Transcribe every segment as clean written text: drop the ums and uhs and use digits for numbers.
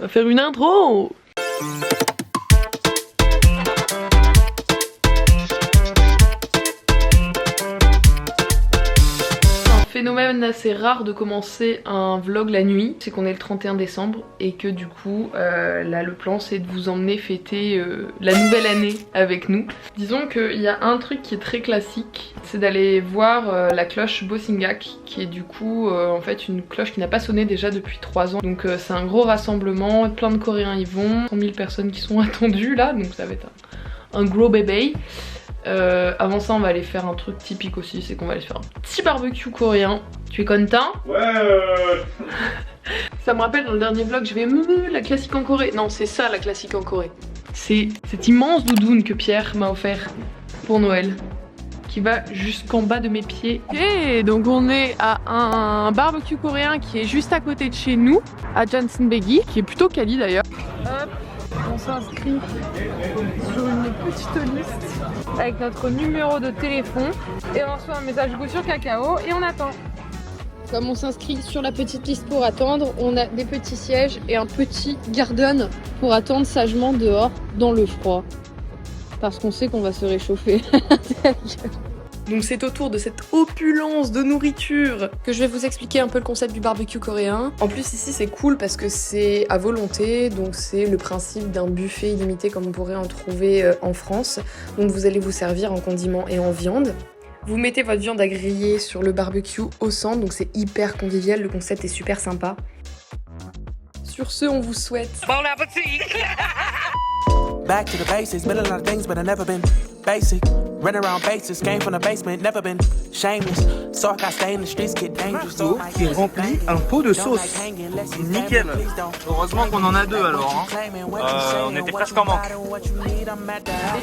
On va faire une intro. Phénomène assez rare de commencer un vlog la nuit, c'est qu'on est le 31 décembre et que du coup là le plan c'est de vous emmener fêter la nouvelle année avec nous. Disons qu'il y a un truc qui est très classique, c'est d'aller voir la cloche Bossingak qui est du coup en fait une cloche qui n'a pas sonné déjà depuis 3 ans. Donc c'est un gros rassemblement, plein de Coréens y vont, 100 000 personnes qui sont attendues là, donc ça va être un gros bébé. Avant ça on va aller faire un truc typique aussi, c'est qu'on va aller faire un petit barbecue coréen. Tu es content? Ouais. Ça me rappelle dans le dernier vlog, je vais la classique en Corée. Non, c'est ça la classique en Corée. C'est cette immense doudoune que Pierre m'a offert pour Noël, qui va jusqu'en bas de mes pieds. Et donc on est à un barbecue coréen qui est juste à côté de chez nous, à Jansenbegi, qui est plutôt quali d'ailleurs. Hop, on s'inscrit sur une petite liste avec notre numéro de téléphone et on reçoit un message goût sur cacao et on attend. Comme on s'inscrit sur la petite liste pour attendre, on a des petits sièges et un petit garden pour attendre sagement dehors dans le froid. Parce qu'on sait qu'on va se réchauffer. Donc c'est autour de cette opulence de nourriture que je vais vous expliquer un peu le concept du barbecue coréen. En plus ici c'est cool parce que c'est à volonté, donc c'est le principe d'un buffet illimité comme on pourrait en trouver en France. Donc vous allez vous servir en condiments et en viande. Vous mettez votre viande à griller sur le barbecue au centre, donc c'est hyper convivial, le concept est super sympa. Sur ce, on vous souhaite bon appétit. Back to the basics, been a lot of things, but I never been basic. Run around bases, came from the basement, never been shameless. So I got stay in the streets, get dangerous. Qui remplit un pot de sauce. Nickel. Heureusement qu'on en a deux alors. On était presque en manque.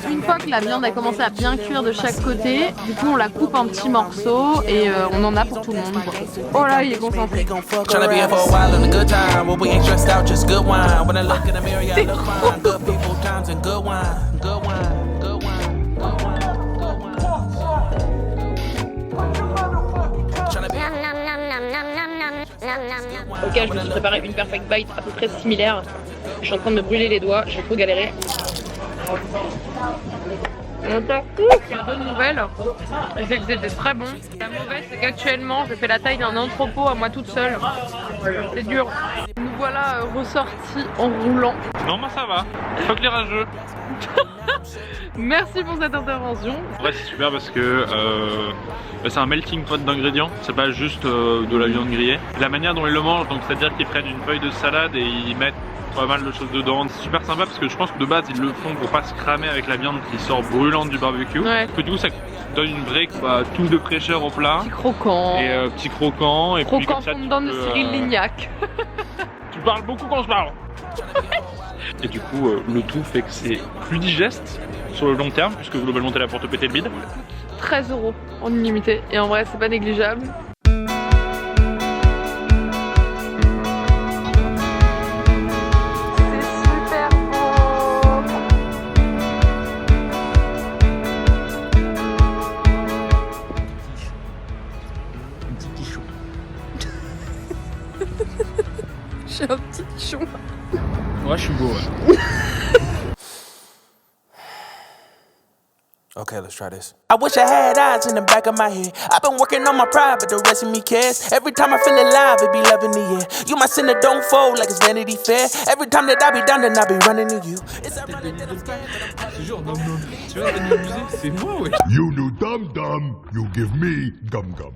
Et une fois que la viande a commencé à bien cuire de chaque côté, du coup on la coupe en petits morceaux et on en a pour tout le monde. Oh là, il est concentré. Ok, je me suis préparé une perfect bite à peu près similaire. Je suis en train de me brûler les doigts, j'ai trop galéré. La bonne nouvelle, c'est que c'était très bon. La mauvaise, c'est qu'actuellement, je fais la taille d'un entrepôt à moi toute seule. C'est dur. Nous voilà ressortis en roulant. Non, moi ça va. Fuck les rageux. Merci pour cette intervention. En vrai, c'est super parce que c'est un melting pot d'ingrédients. C'est pas juste de la viande grillée. La manière dont ils le mangent, donc c'est-à-dire qu'ils prennent une feuille de salade et ils mettent pas mal de choses dedans. C'est super sympa parce que je pense que de base ils le font pour pas se cramer avec la viande qui sort brûlante du barbecue. Ouais. Que du coup ça donne une vraie touche de fraîcheur au plat. Petit croquant. Et petit croquant. Et puis Croquant comme ça, fondant de Cyril Lignac. Tu parles beaucoup quand je parle. Et du coup le tout fait que c'est plus digeste sur le long terme puisque globalement t'es là pour te péter le bide. 13 € en illimité et en vrai c'est pas négligeable. J'ai un petit chou. Ouais, je suis beau, ouais. Okay, let's try this. I wish I had eyes in the back of my head. I've been working on my pride, but the rest of me cares. Every time I feel alive, it be loving the air. You my sinner, don't fold like it's Vanity Fair. Every time that I be down, then I be running to you. It's ironic that I'm scared. Ce genre nom nom. Tu vois, la musique, c'est moi, ouais. You do dum dum, you give me gum gum.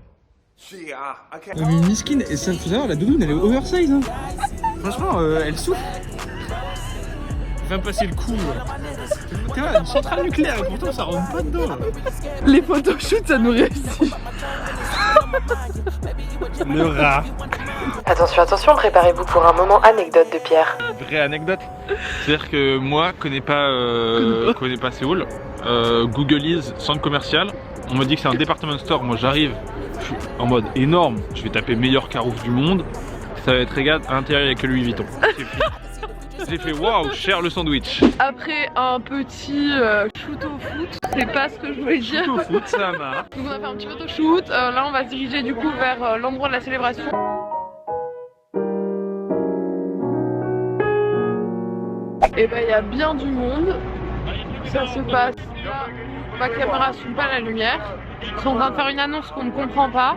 Mais Miskin, et ça faut savoir, la doudoune elle est oversize hein. Franchement, elle souffle. Il va me passer le coup. Tu vois, une centrale nucléaire, pourtant ça rentre pas dedans. Les photoshoots ça nous réussit. Le rat. Attention, attention, préparez-vous pour un moment anecdote de Pierre. Vraie anecdote. C'est-à-dire que moi, connais pas Séoul. Googleise, centre commercial. On me dit que c'est un department store. Moi, j'arrive, je suis en mode énorme. Je vais taper meilleur carouf du monde. Ça va être égal. À l'intérieur, il n'y a que Louis Vuitton. J'ai fait waouh, cher le sandwich. Après un petit shoot au foot, c'est pas ce que je voulais dire. Shoot au foot, ça marche. Donc on a fait un petit photoshoot. Là, on va se diriger du coup vers l'endroit de la célébration. Et bah il y a bien du monde. Ça se passe. Là, ma caméra suit pas la lumière. Ils sont en train de faire une annonce qu'on ne comprend pas.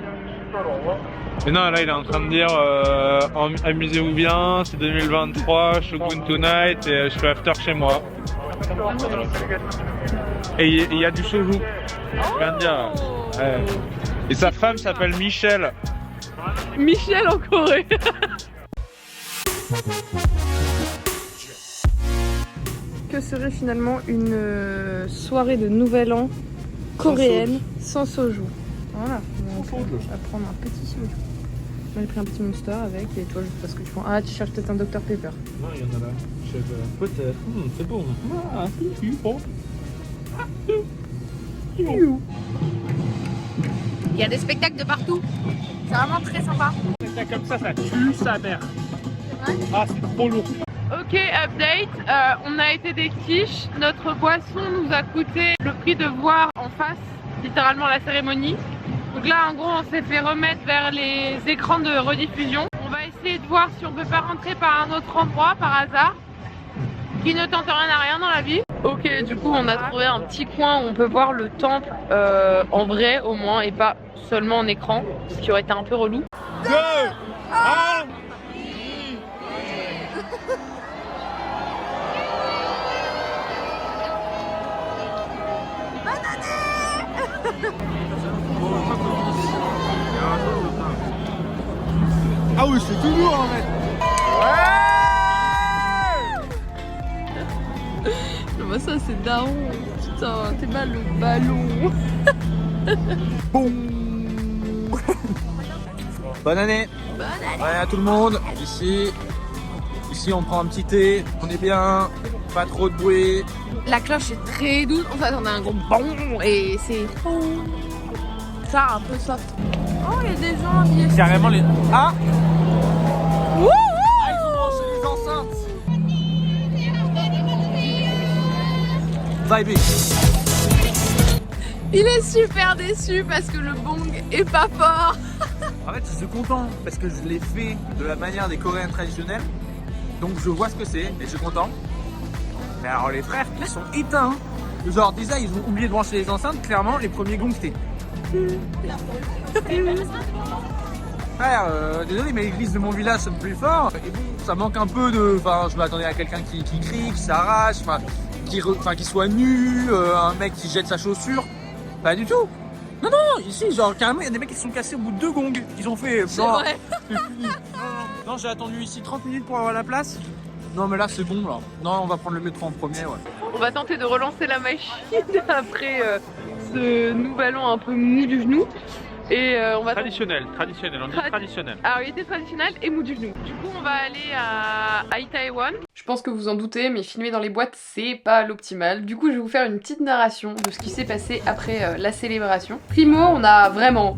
Mais non, là il est en train de dire amusez-vous bien, c'est 2023, Shogun Tonight et je fais after chez moi. Et il y a du soju. Je viens de dire. Ouais. Et sa femme s'appelle Michel. Michel en Corée. Que serait finalement une soirée de nouvel an coréenne sans soju. Voilà, donc on va prendre un petit soju. J'ai pris un petit monster avec et toi je sais pas ce que tu prends. Ah, tu cherches peut-être un Dr Pepper. Non, il y en a là. Peut-être. C'est bon. Ah, Il y a des spectacles de partout. C'est vraiment très sympa. Comme ça tue sa mère. Ah, c'est trop lourd. Ok, update. On a été des quiches. Notre boisson nous a coûté le prix de voir en face, littéralement, la cérémonie. Donc là, en gros, on s'est fait remettre vers les écrans de rediffusion. On va essayer de voir si on peut pas rentrer par un autre endroit, par hasard. Qui ne tente rien à rien dans la vie. Ok, du coup, on a trouvé un petit coin où on peut voir le temple en vrai, au moins, et pas seulement en écran, ce qui aurait été un peu relou. 2, 1. Ah oui, c'est tout lourd en fait. Bah ça c'est daron, putain, t'es mal le ballon. Bonne année. Ouais, à tout le monde. Ici on prend un petit thé, on est bien, pas trop de bruit. La cloche est très douce. En fait, on a un gros bon et c'est ça un peu soft. Oh, il y a des gens habillés. Carrément les. Ah, ils ont branché les enceintes. Vibing. Il est super déçu parce que le bong est pas fort. En fait, je suis content parce que je l'ai fait de la manière des Coréens traditionnels. Donc je vois ce que c'est et je suis content. Mais alors les frères, ils sont éteints. Genre déjà, ils ont oublié de brancher les enceintes. Clairement, les premiers gongs c'était. Frère, désolé, mais l'église de mon village sonne plus fort. Et bon, ça manque un peu de. Enfin, je m'attendais à quelqu'un qui crie, qui s'arrache, qui soit nu, un mec qui jette sa chaussure. Pas du tout. Non, ici, genre carrément, il y a des mecs qui se sont cassés au bout de 2 gongs. Ils ont fait. C'est vrai. C'est fini. Non, j'ai attendu ici 30 minutes pour avoir la place. Non, mais là, c'est bon, là. Non, on va prendre le métro en premier, ouais. On va tenter de relancer la machine après ce nouvel an un peu mou du genou. Et on va Traditionnel, on dit traditionnel. Alors il était traditionnel et mou du genou. Du coup on va aller à Itaewon. Je pense que vous en doutez, mais filmer dans les boîtes c'est pas l'optimal. Du coup je vais vous faire une petite narration de ce qui s'est passé après la célébration. Primo, on a vraiment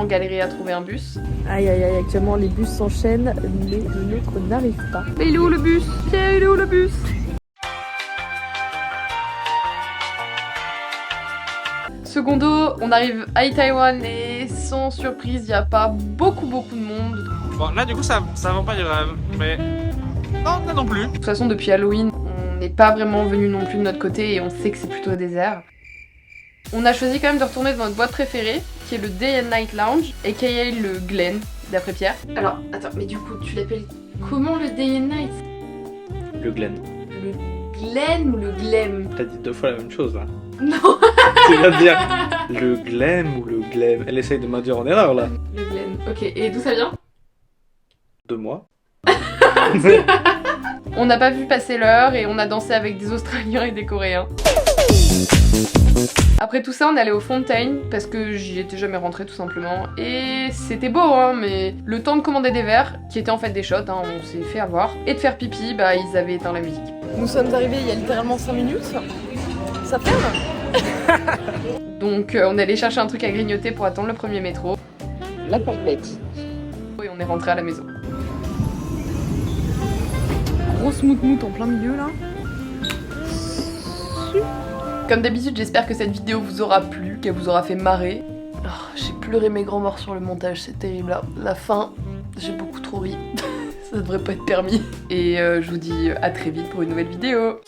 galéré à trouver un bus. Aïe aïe aïe, actuellement les bus s'enchaînent, mais le nôtre n'arrive pas. Mais il est où le bus? Tiens, il est où le bus? Secondo, on arrive à Itaewon et sans surprise, il n'y a pas beaucoup de monde. Bon, là du coup ça vend pas du rêve, mais non, là non plus. De toute façon, depuis Halloween, on n'est pas vraiment venu non plus de notre côté et on sait que c'est plutôt désert. On a choisi quand même de retourner dans notre boîte préférée, qui est le Day and Night Lounge, aka le Glen, d'après Pierre. Alors, attends, mais du coup, tu l'appelles comment le Day and Night? Le Glen. Le Glen ou le Glem? T'as dit 2 fois la même chose là. Non. Tu viens de dire le Glem ou le Glem. Elle essaye de m'induire en erreur là. Le Glen, ok. Et d'où ça vient? De moi. On n'a pas vu passer l'heure et on a dansé avec des Australiens et des Coréens. Après tout ça, on est allé au Fontaine parce que j'y étais jamais rentrée tout simplement. Et c'était beau, hein, mais le temps de commander des verres, qui étaient en fait des shots, hein, on s'est fait avoir, et de faire pipi, bah ils avaient éteint la musique. Nous sommes arrivés il y a littéralement 5 minutes. Ça ferme. Donc on est allé chercher un truc à grignoter pour attendre le premier métro. La complète. Et on est rentré à la maison. Grosse mout en plein milieu là. Comme d'habitude, j'espère que cette vidéo vous aura plu, qu'elle vous aura fait marrer. Oh, j'ai pleuré mes grands morts sur le montage, c'est terrible là. La fin, j'ai beaucoup trop ri. Ça devrait pas être permis. Et je vous dis à très vite pour une nouvelle vidéo.